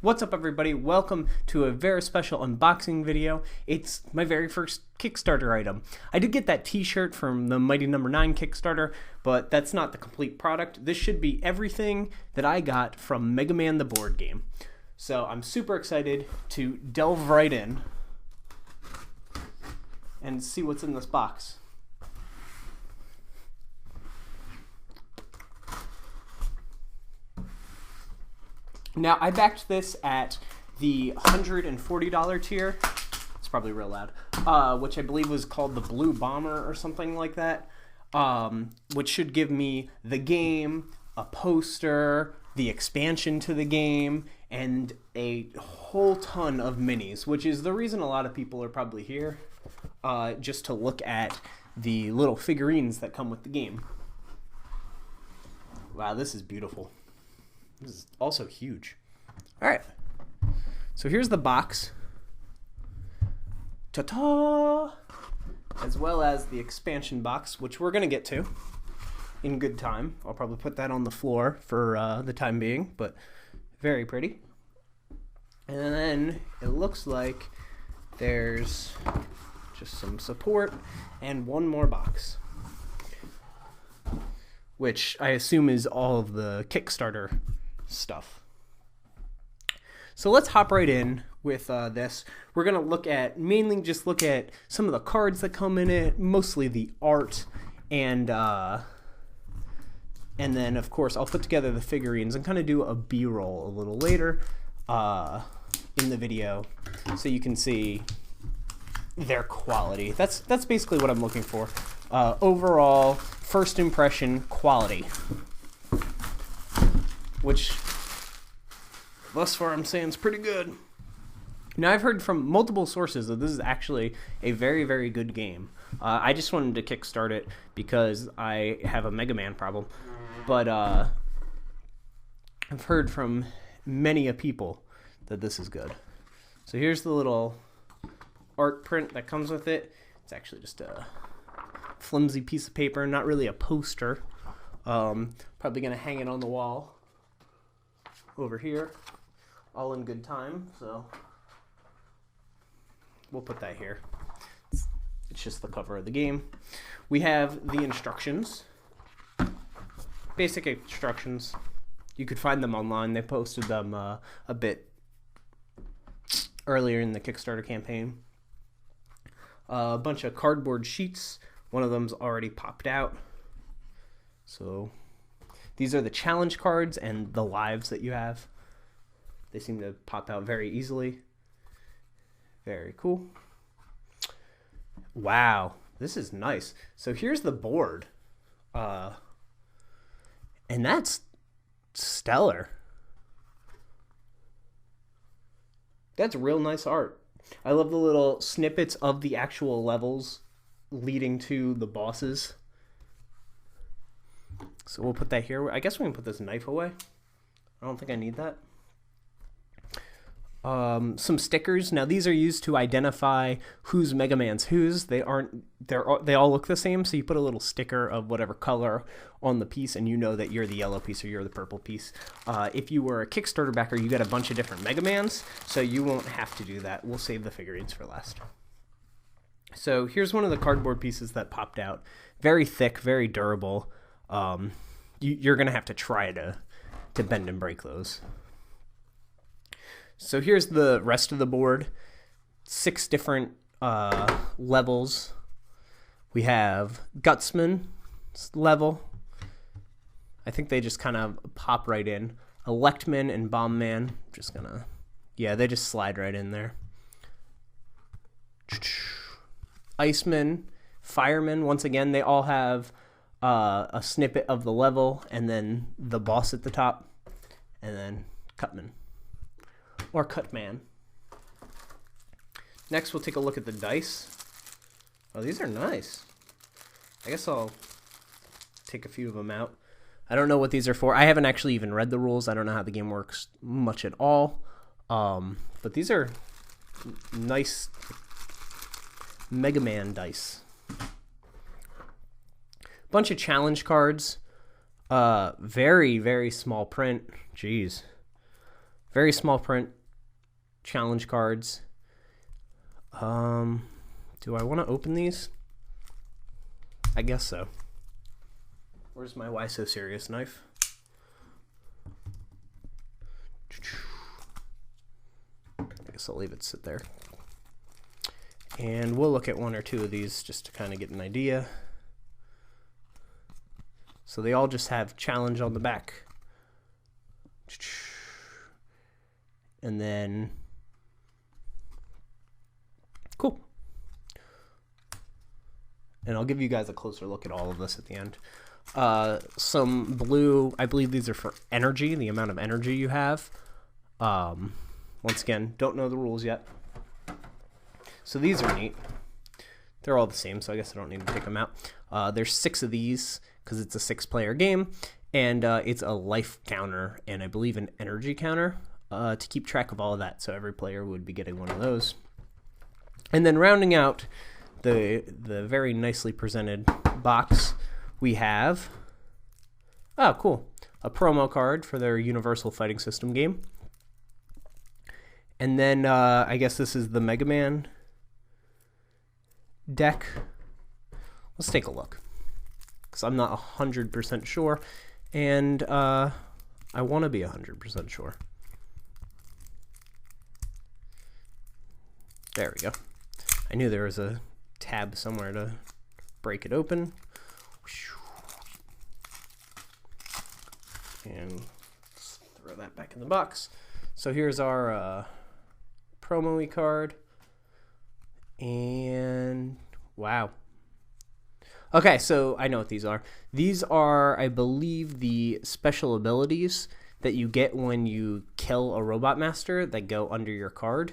What's up, everybody? Welcome to a very special unboxing video. It's my very first Kickstarter item. I did get that t-shirt from the Mighty Number 9 Kickstarter, but that's not the complete product. This should be everything that I got from Mega Man the board game. So I'm super excited to delve right in and see what's in this box. Now, I backed this at the $140 tier. It's probably real loud. Which I believe was called the Blue Bomber or something like that. Which should give me the game, a poster, the expansion to the game, and a whole ton of minis, which is the reason a lot of people are probably here, just to look at the little figurines that come with the game. Wow, this is beautiful. This is also huge. All right. So here's the box. Ta-ta! As well as the expansion box, which we're going to get to in good time. I'll probably put that on the floor for the time being, but very pretty. And then it looks like there's just some support and one more box, which I assume is all of the Kickstarter stuff. So let's hop right in with this. We're going to mainly just look at some of the cards that come in it, mostly the art, and then, of course, I'll put together the figurines and kind of do a B-roll a little later in the video so you can see their quality. That's basically what I'm looking for. Overall, first impression quality, which thus far I'm saying is pretty good. Now, I've heard from multiple sources that this is actually a very, very good game. I just wanted to kickstart it because I have a Mega Man problem. But I've heard from many a people that this is good. So here's the little art print that comes with it. It's actually just a flimsy piece of paper, not really a poster. Probably going to hang it on the wall over here, all in good time, so we'll put that here. It's just the cover of the game. We have the instructions, basic instructions. You could find them online. They posted them a bit earlier in the Kickstarter campaign. A bunch of cardboard sheets. One of them's already popped out. So these are the challenge cards and the lives that you have. They seem to pop out very easily. Very cool. Wow, this is nice. So here's the board. And that's stellar. That's real nice art. I love the little snippets of the actual levels leading to the bosses. So we'll put that here. I guess we can put this knife away. I don't think I need that. Some stickers. Now these are used to identify whose Mega Man's whose. They all look the same, so you put a little sticker of whatever color on the piece and you know that you're the yellow piece or you're the purple piece. If you were a Kickstarter backer, you got a bunch of different Mega Mans, so you won't have to do that. We'll save the figurines for last. So here's one of the cardboard pieces that popped out. Very thick, very durable. You're going to have to try to bend and break those. So here's the rest of the board. 6 different levels. We have Gutsman level. I think they just kind of pop right in. Electman and Bombman. Just gonna, yeah, they just slide right in there. Iceman, Fireman. Once again, they all have a snippet of the level and then the boss at the top, and then Cutman. Or Cutman. Next, we'll take a look at the dice. Oh, these are nice. I guess I'll take a few of them out. I don't know what these are for. I haven't actually even read the rules. I don't know how the game works much at all. But these are nice Mega Man dice. Bunch of challenge cards. Very, very small print. Jeez. Very small print challenge cards. Do I want to open these? I guess so. Where's my Why So Serious knife? I guess I'll leave it sit there. And we'll look at one or two of these just to kind of get an idea. So they all just have challenge on the back. And then, cool. And I'll give you guys a closer look at all of this at the end. Some blue, I believe these are for energy, the amount of energy you have. Once again, don't know the rules yet. So these are neat. They're all the same, so I guess I don't need to take them out. There's 6 of these because it's a 6-player game, and it's a life counter and I believe an energy counter to keep track of all of that. So every player would be getting one of those. And then rounding out the very nicely presented box, we have, oh cool, a promo card for their Universal Fighting System game. And then I guess this is the Mega Man deck. Let's take a look, because I'm not 100% sure, and I want to be 100% sure. There we go. I knew there was a tab somewhere to break it open. And let's throw that back in the box. So here's our promo-y card. And wow. Okay, so I know what these are. These are, I believe, the special abilities that you get when you kill a Robot Master that go under your card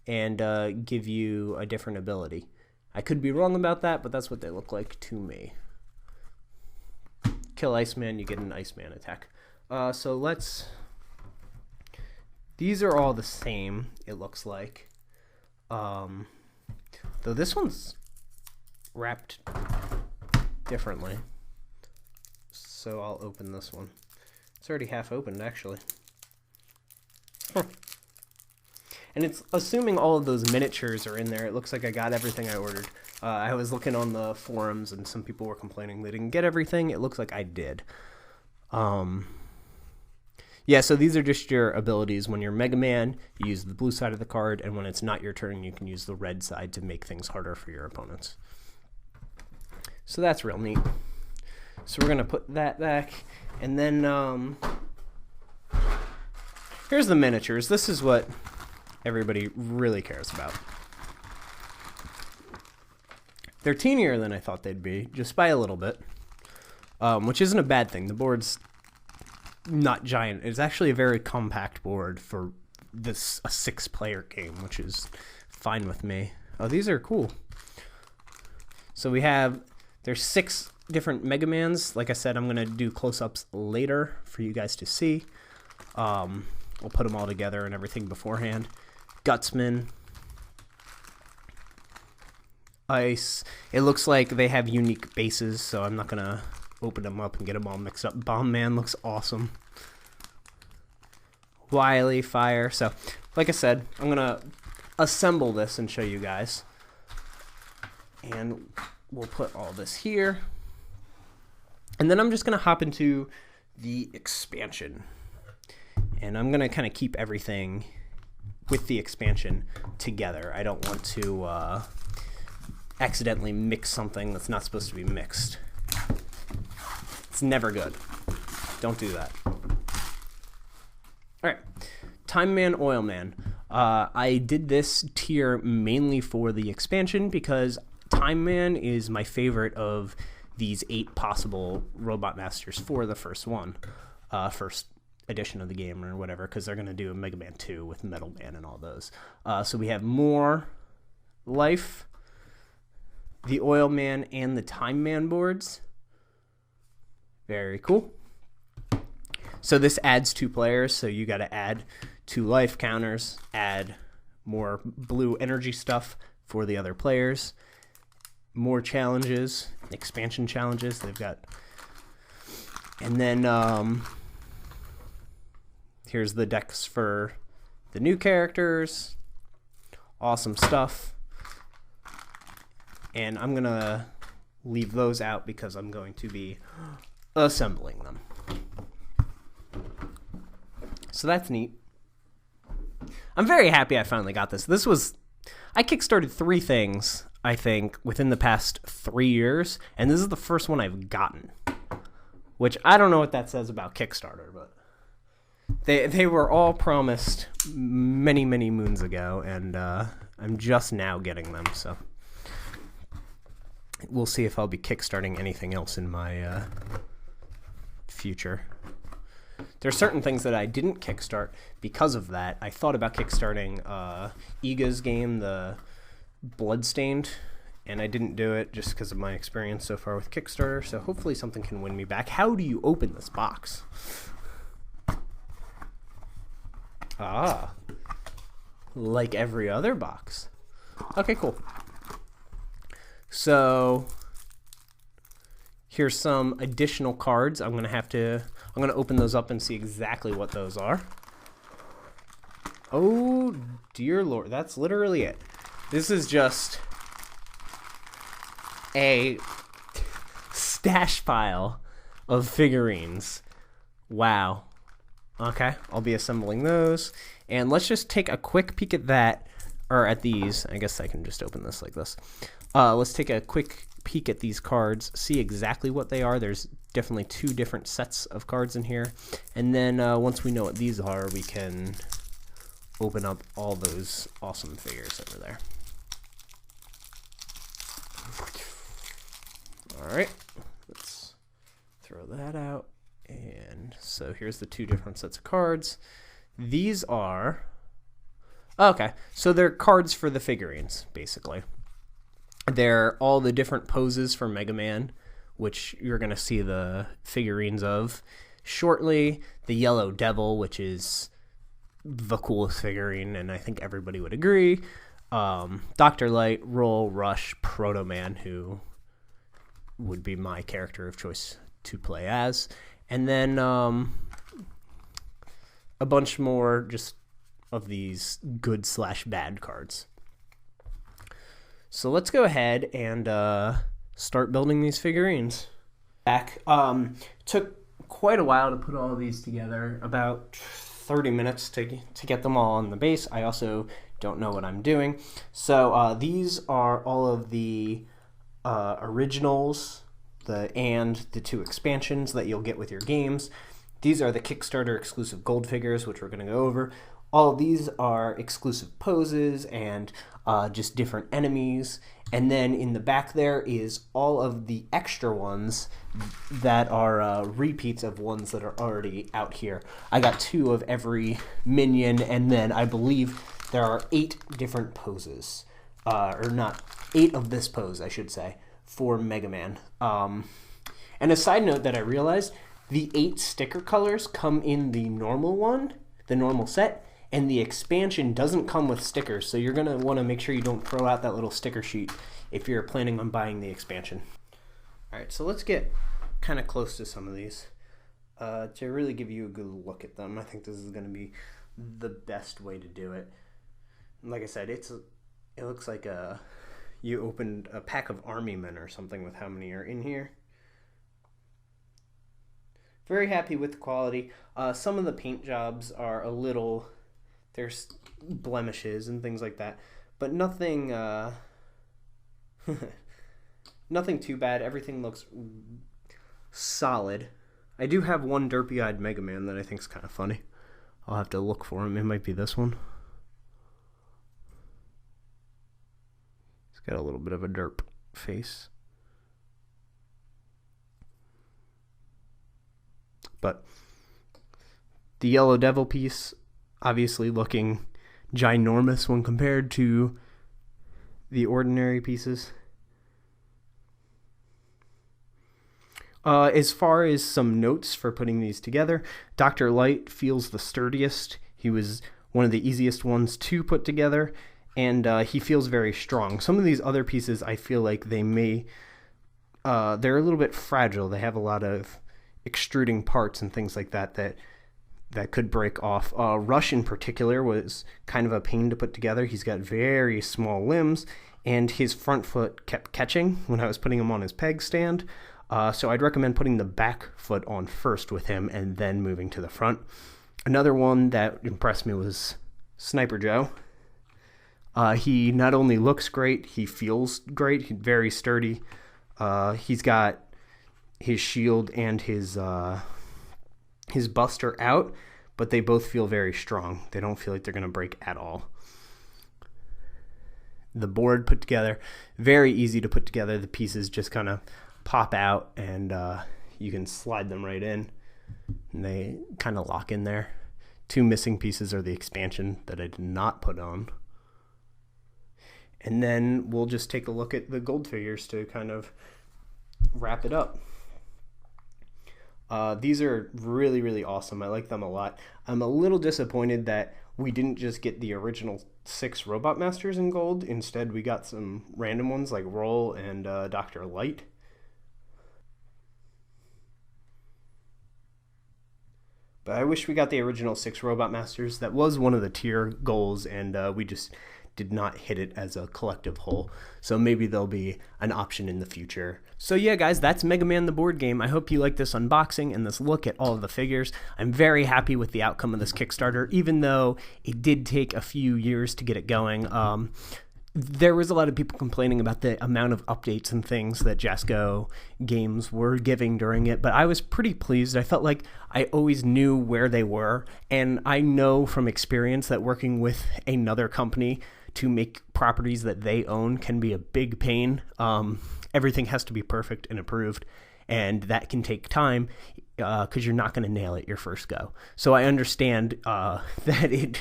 and give you a different ability. I could be wrong about that, but that's what they look like to me. Kill Iceman, you get an Iceman attack. So let's... These are all the same, it looks like. Though this one's wrapped differently. So I'll open this one. It's already half opened, actually. Huh. And it's assuming all of those miniatures are in there. It looks like I got everything I ordered. I was looking on the forums and some people were complaining they didn't get everything. It looks like I did. Yeah, so these are just your abilities. When you're Mega Man, you use the blue side of the card, and when it's not your turn, you can use the red side to make things harder for your opponents. So that's real neat. So we're going to put that back, and then here's the miniatures. This is what everybody really cares about. They're teenier than I thought they'd be, just by a little bit, which isn't a bad thing. The board's not giant. It's actually a very compact board for this a 6-player game, which is fine with me. Oh, these are cool. So we have, there's 6 different Mega Mans. Like I said, I'm going to do close-ups later for you guys to see. We'll put them all together and everything beforehand. Gutsman. Ice. It looks like they have unique bases, so I'm not going to open them up and get them all mixed up. Bomb Man looks awesome. Wily, Fire. So, like I said, I'm going to assemble this and show you guys. And we'll put all this here. And then I'm just going to hop into the expansion. And I'm going to kind of keep everything with the expansion together. I don't want to accidentally mix something that's not supposed to be mixed. It's never good. Don't do that. All right. Timeman, Oilman. I did this tier mainly for the expansion because Timeman is my favorite of these 8 possible Robot Masters for the first one. First edition of the game or whatever, because they're going to do a Mega Man 2 with Metal Man and all those. So we have more life, the Oilman, and the Timeman boards. Very cool. So this adds 2 players, so you got to add 2 life counters, add more blue energy stuff for the other players, more challenges, expansion challenges they've got, and then Here's the decks for the new characters. Awesome stuff. And I'm going to leave those out because I'm going to be assembling them. So that's neat. I'm very happy I finally got this. I kickstarted 3 things, I think, within the past 3 years, and this is the first one I've gotten. Which I don't know what that says about Kickstarter, but they were all promised many, many moons ago, and I'm just now getting them, so we'll see if I'll be kickstarting anything else in my future. There are certain things that I didn't kickstart because of that. I thought about kickstarting Iga's game, the Bloodstained, and I didn't do it just because of my experience so far with Kickstarter, so hopefully something can win me back. How do you open this box? Ah, like every other box. Okay, cool. So here's some additional cards. I'm gonna open those up and see exactly what those are. Oh dear Lord, that's literally it. This is just a stash pile of figurines. Wow. Okay, I'll be assembling those. And let's just take a quick peek at that, or at these. I guess I can just open this like this. Let's take a quick peek at these cards, see exactly what they are. There's definitely 2 different sets of cards in here. And then once we know what these are, we can open up all those awesome figures over there. Alright, let's throw that out. And so here's the 2 different sets of cards. These are... Okay, so they're cards for the figurines, basically. They're all the different poses for Mega Man, which you're going to see the figurines of shortly. The Yellow Devil, which is the coolest figurine, and I think everybody would agree. Dr. Light, Roll, Rush, Proto Man, who would be my character of choice to play as. And then a bunch more just of these good/bad cards. So let's go ahead and start building these figurines. Took quite a while to put all of these together, about 30 minutes to get them all on the base. I also don't know what I'm doing. So these are all of the originals, and the 2 expansions that you'll get with your games. These are the Kickstarter exclusive gold figures, which we're going to go over. All of these are exclusive poses and just different enemies. And then in the back there is all of the extra ones that are repeats of ones that are already out here. I got 2 of every minion, and then I believe there are 8 different poses. Or not, 8 of this pose, I should say, for Mega Man. And a side note that I realized, the 8 sticker colors come in the normal one, the normal set, and the expansion doesn't come with stickers, so you're going to want to make sure you don't throw out that little sticker sheet if you're planning on buying the expansion. Alright, so let's get kind of close to some of these to really give you a good look at them. I think this is going to be the best way to do it. Like I said, it looks like you opened a pack of army men or something with how many are in here. Very happy with the quality. Some of the paint jobs are a little... There's blemishes and things like that, but nothing nothing too bad. Everything looks solid. I do have one derpy-eyed Mega Man that I think is kind of funny. I'll have to look for him. It might be this one. He's got a little bit of a derp face. But the Yellow Devil piece, obviously looking ginormous when compared to the ordinary pieces. As far as some notes for putting these together, Dr. Light feels the sturdiest. He was one of the easiest ones to put together, and he feels very strong. Some of these other pieces, I feel like they're a little bit fragile. They have a lot of extruding parts and things like that that could break off. Rush in particular was kind of a pain to put together. He's got very small limbs, and his front foot kept catching when I was putting him on his peg stand. So I'd recommend putting the back foot on first with him and then moving to the front. Another one that impressed me was Sniper Joe. He not only looks great, he feels great. He's very sturdy. He's got his shield and his buster out, but they both feel very strong. They don't feel like they're going to break at all. The board put together, very easy to put together. The pieces just kind of pop out, and you can slide them right in, and they kind of lock in there. Two missing pieces are the expansion that I did not put on. And then we'll just take a look at the gold figures to kind of wrap it up. These are really, really awesome. I like them a lot. I'm a little disappointed that we didn't just get the original 6 Robot Masters in gold. Instead, we got some random ones like Roll and Dr. Light. But I wish we got the original 6 Robot Masters. That was one of the tier goals, and we just did not hit it as a collective whole. So maybe there'll be an option in the future. So yeah, guys, that's Mega Man the board game. I hope you like this unboxing and this look at all of the figures. I'm very happy with the outcome of this Kickstarter, even though it did take a few years to get it going. There was a lot of people complaining about the amount of updates and things that Jasco games were giving during it, but I was pretty pleased. I felt like I always knew where they were, and I know from experience that working with another company to make properties that they own can be a big pain. Everything has to be perfect and approved, and that can take time because you're not going to nail it your first go. So I understand that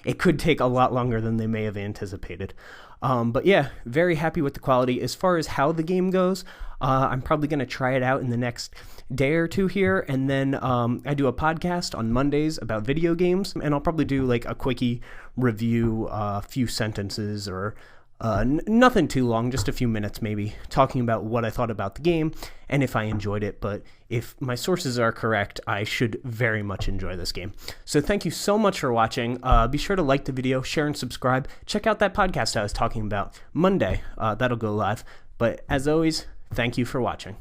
it could take a lot longer than they may have anticipated. But yeah, very happy with the quality. As far as how the game goes, I'm probably going to try it out in the next day or two here, and then I do a podcast on Mondays about video games, and I'll probably do like a quickie review, a few sentences, or nothing too long, just a few minutes maybe, talking about what I thought about the game and if I enjoyed it. But if my sources are correct, I should very much enjoy this game. So thank you so much for watching. Be sure to like the video, share, and subscribe. Check out that podcast I was talking about Monday. That'll go live. But as always, thank you for watching.